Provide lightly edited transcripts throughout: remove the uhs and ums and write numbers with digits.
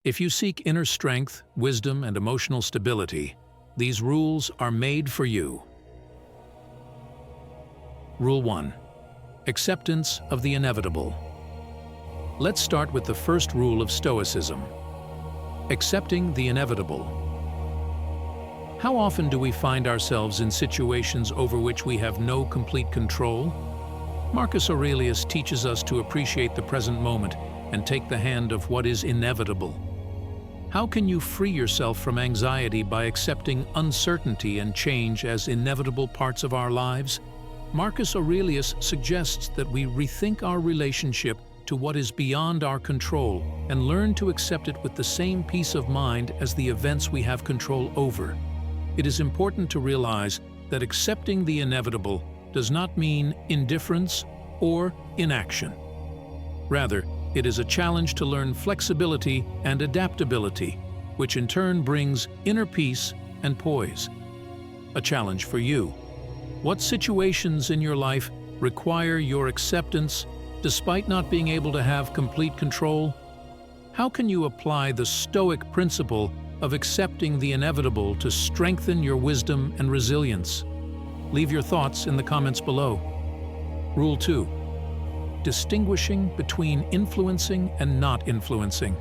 If you seek inner strength, wisdom, and emotional stability, these rules are made for you. Rule 1. Acceptance of the inevitable. Let's start with the first rule of Stoicism. Accepting the inevitable. How often do we find ourselves in situations over which we have no complete control? Marcus Aurelius teaches us to appreciate the present moment and take the hand of what is inevitable. How can you free yourself from anxiety by accepting uncertainty and change as inevitable parts of our lives? Marcus Aurelius suggests that we rethink our relationship to what is beyond our control and learn to accept it with the same peace of mind as the events we have control over. It is important to realize that accepting the inevitable does not mean indifference or inaction. Rather, it is a challenge to learn flexibility and adaptability, which in turn brings inner peace and poise. A challenge for you. What situations in your life require your acceptance despite not being able to have complete control? How can you apply the Stoic principle of accepting the inevitable to strengthen your wisdom and resilience? Leave your thoughts in the comments below. Rule 2. Distinguishing between influencing and not influencing.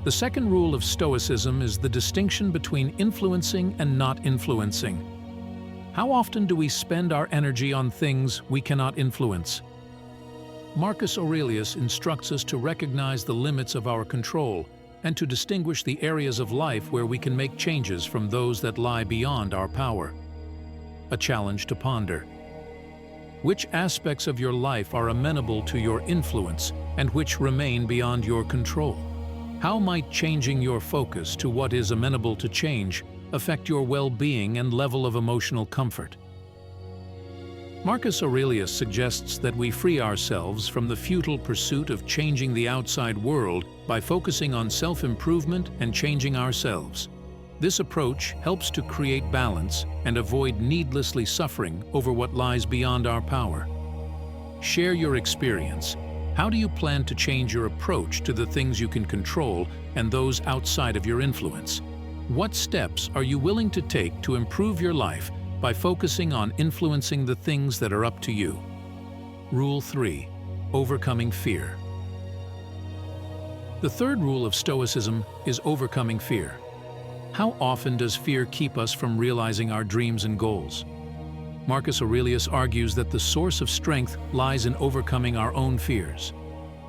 The second rule of Stoicism is the distinction between influencing and not influencing. How often do we spend our energy on things we cannot influence? Marcus Aurelius instructs us to recognize the limits of our control and to distinguish the areas of life where we can make changes from those that lie beyond our power. A challenge to ponder. Which aspects of your life are amenable to your influence and which remain beyond your control? How might changing your focus to what is amenable to change affect your well-being and level of emotional comfort? Marcus Aurelius suggests that we free ourselves from the futile pursuit of changing the outside world by focusing on self-improvement and changing ourselves. This approach helps to create balance and avoid needlessly suffering over what lies beyond our power. Share your experience. How do you plan to change your approach to the things you can control and those outside of your influence? What steps are you willing to take to improve your life by focusing on influencing the things that are up to you? Rule 3. Overcoming fear. The third rule of Stoicism is overcoming fear. How often does fear keep us from realizing our dreams and goals? Marcus Aurelius argues that the source of strength lies in overcoming our own fears.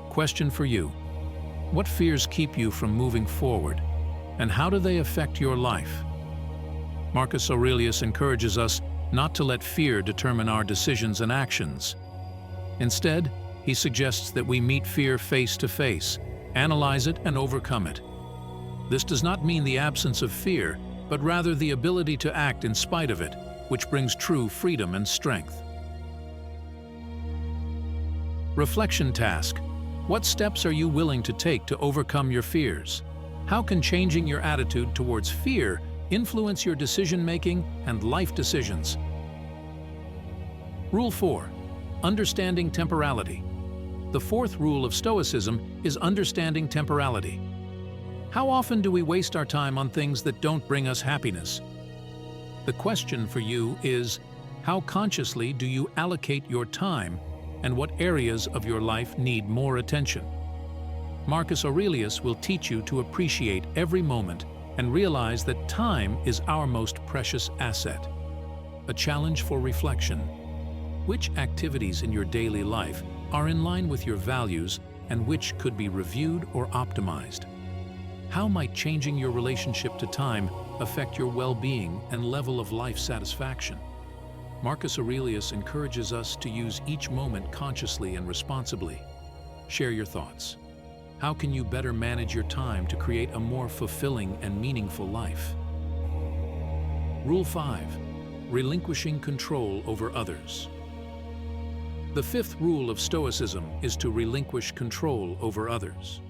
Question for you: what fears keep you from moving forward, and how do they affect your life? Marcus Aurelius encourages us not to let fear determine our decisions and actions. Instead, he suggests that we meet fear face to face, analyze it, and overcome it. This does not mean the absence of fear, but rather the ability to act in spite of it, which brings true freedom and strength. Reflection task. What steps are you willing to take to overcome your fears? How can changing your attitude towards fear influence your decision-making and life decisions? Rule 4. Understanding temporality. The fourth rule of Stoicism is understanding temporality. How often do we waste our time on things that don't bring us happiness? The question for you is, how consciously do you allocate your time, and what areas of your life need more attention? Marcus Aurelius will teach you to appreciate every moment and realize that time is our most precious asset. A challenge for reflection. Which activities in your daily life are in line with your values and which could be reviewed or optimized? How might changing your relationship to time affect your well-being and level of life satisfaction? Marcus Aurelius encourages us to use each moment consciously and responsibly. Share your thoughts. How can you better manage your time to create a more fulfilling and meaningful life? Rule 5. Relinquishing control over others. The fifth rule of Stoicism is to relinquish control over others.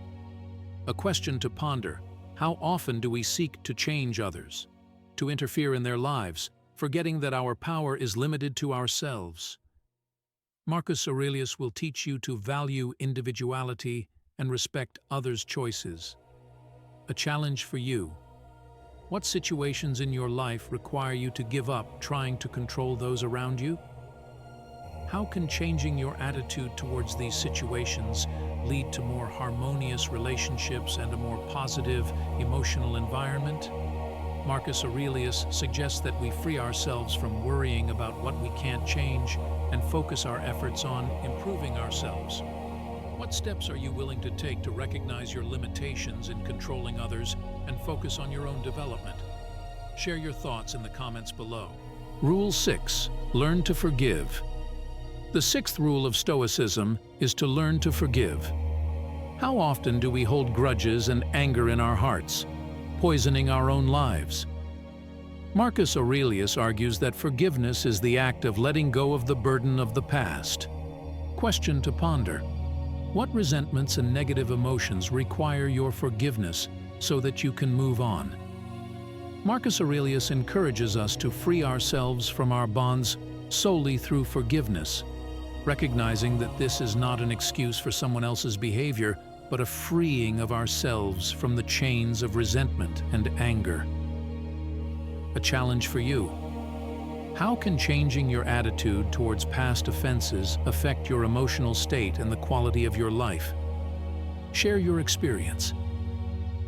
A question to ponder: how often do we seek to change others, to interfere in their lives, forgetting that our power is limited to ourselves? Marcus Aurelius will teach you to value individuality and respect others' choices. A challenge for you. What situations in your life require you to give up trying to control those around you? How can changing your attitude towards these situations lead to more harmonious relationships and a more positive emotional environment? Marcus Aurelius suggests that we free ourselves from worrying about what we can't change and focus our efforts on improving ourselves. What steps are you willing to take to recognize your limitations in controlling others and focus on your own development? Share your thoughts in the comments below. Rule 6. Learn to forgive. The sixth rule of Stoicism is to learn to forgive. How often do we hold grudges and anger in our hearts, poisoning our own lives? Marcus Aurelius argues that forgiveness is the act of letting go of the burden of the past. Question to ponder. What resentments and negative emotions require your forgiveness so that you can move on? Marcus Aurelius encourages us to free ourselves from our bonds solely through forgiveness, recognizing that this is not an excuse for someone else's behavior, but a freeing of ourselves from the chains of resentment and anger. A challenge for you. How can changing your attitude towards past offenses affect your emotional state and the quality of your life? Share your experience.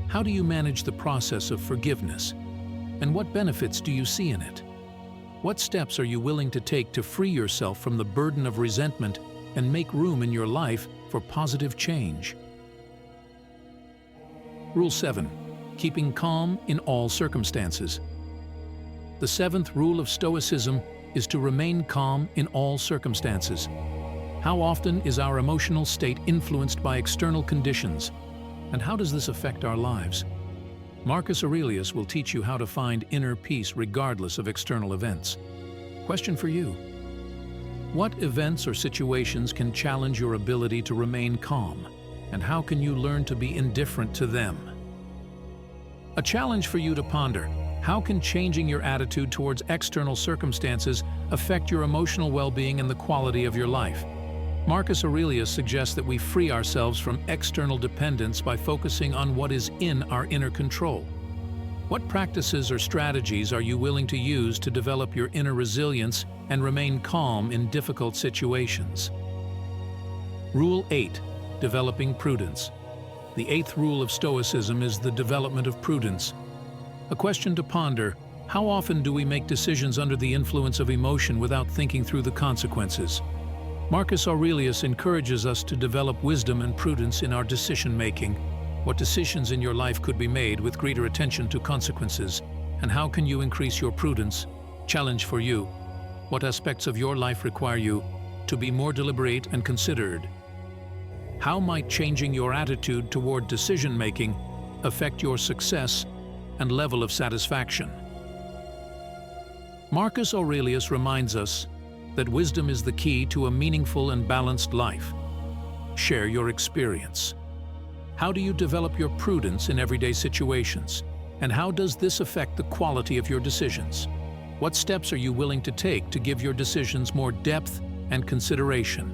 How do you manage the process of forgiveness? And what benefits do you see in it? What steps are you willing to take to free yourself from the burden of resentment and make room in your life for positive change? Rule 7. Keeping calm in all circumstances. The seventh rule of Stoicism is to remain calm in all circumstances. How often is our emotional state influenced by external conditions, and how does this affect our lives? Marcus Aurelius will teach you how to find inner peace regardless of external events. Question for you. What events or situations can challenge your ability to remain calm, and how can you learn to be indifferent to them? A challenge for you to ponder. How can changing your attitude towards external circumstances affect your emotional well-being and the quality of your life? Marcus Aurelius suggests that we free ourselves from external dependence by focusing on what is in our inner control. What practices or strategies are you willing to use to develop your inner resilience and remain calm in difficult situations? Rule 8. Developing prudence. The eighth rule of Stoicism is the development of prudence. A question to ponder. How often do we make decisions under the influence of emotion without thinking through the consequences? Marcus Aurelius encourages us to develop wisdom and prudence in our decision-making. What decisions in your life could be made with greater attention to consequences, and how can you increase your prudence? Challenge for you. What aspects of your life require you to be more deliberate and considered? How might changing your attitude toward decision-making affect your success and level of satisfaction? Marcus Aurelius reminds us that wisdom is the key to a meaningful and balanced life. Share your experience. How do you develop your prudence in everyday situations? And how does this affect the quality of your decisions? What steps are you willing to take to give your decisions more depth and consideration?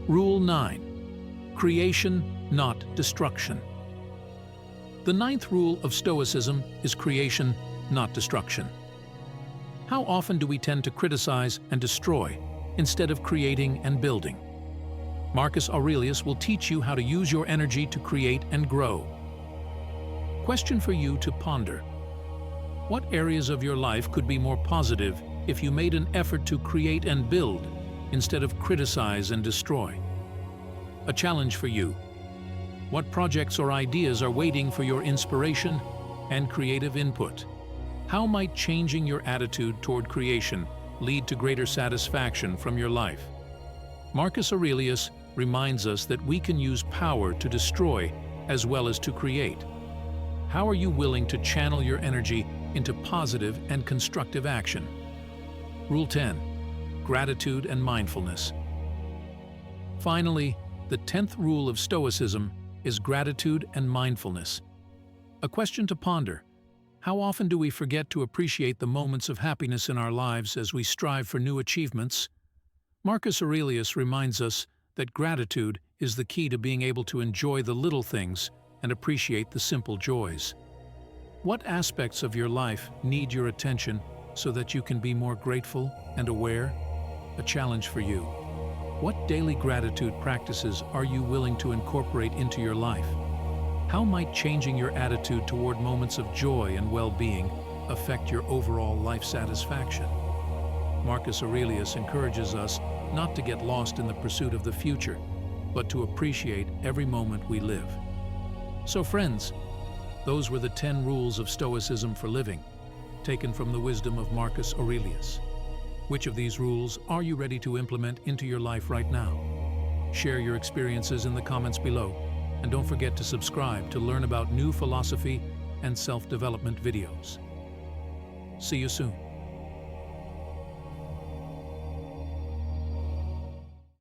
Rule 9. Creation, not destruction. The ninth rule of Stoicism is creation, not destruction. How often do we tend to criticize and destroy instead of creating and building? Marcus Aurelius will teach you how to use your energy to create and grow. Question for you to ponder. What areas of your life could be more positive if you made an effort to create and build instead of criticize and destroy? A challenge for you. What projects or ideas are waiting for your inspiration and creative input? How might changing your attitude toward creation lead to greater satisfaction from your life? Marcus Aurelius reminds us that we can use power to destroy as well as to create. How are you willing to channel your energy into positive and constructive action? Rule 10. Gratitude and mindfulness. Finally, the 10th rule of Stoicism is gratitude and mindfulness. A question to ponder. How often do we forget to appreciate the moments of happiness in our lives as we strive for new achievements? Marcus Aurelius reminds us that gratitude is the key to being able to enjoy the little things and appreciate the simple joys. What aspects of your life need your attention so that you can be more grateful and aware? A challenge for you. What daily gratitude practices are you willing to incorporate into your life? How might changing your attitude toward moments of joy and well-being affect your overall life satisfaction? Marcus Aurelius encourages us not to get lost in the pursuit of the future, but to appreciate every moment we live. So friends, those were the 10 rules of Stoicism for living, taken from the wisdom of Marcus Aurelius. Which of these rules are you ready to implement into your life right now? Share your experiences in the comments below, and don't forget to subscribe to learn about new philosophy and self-development videos. See you soon.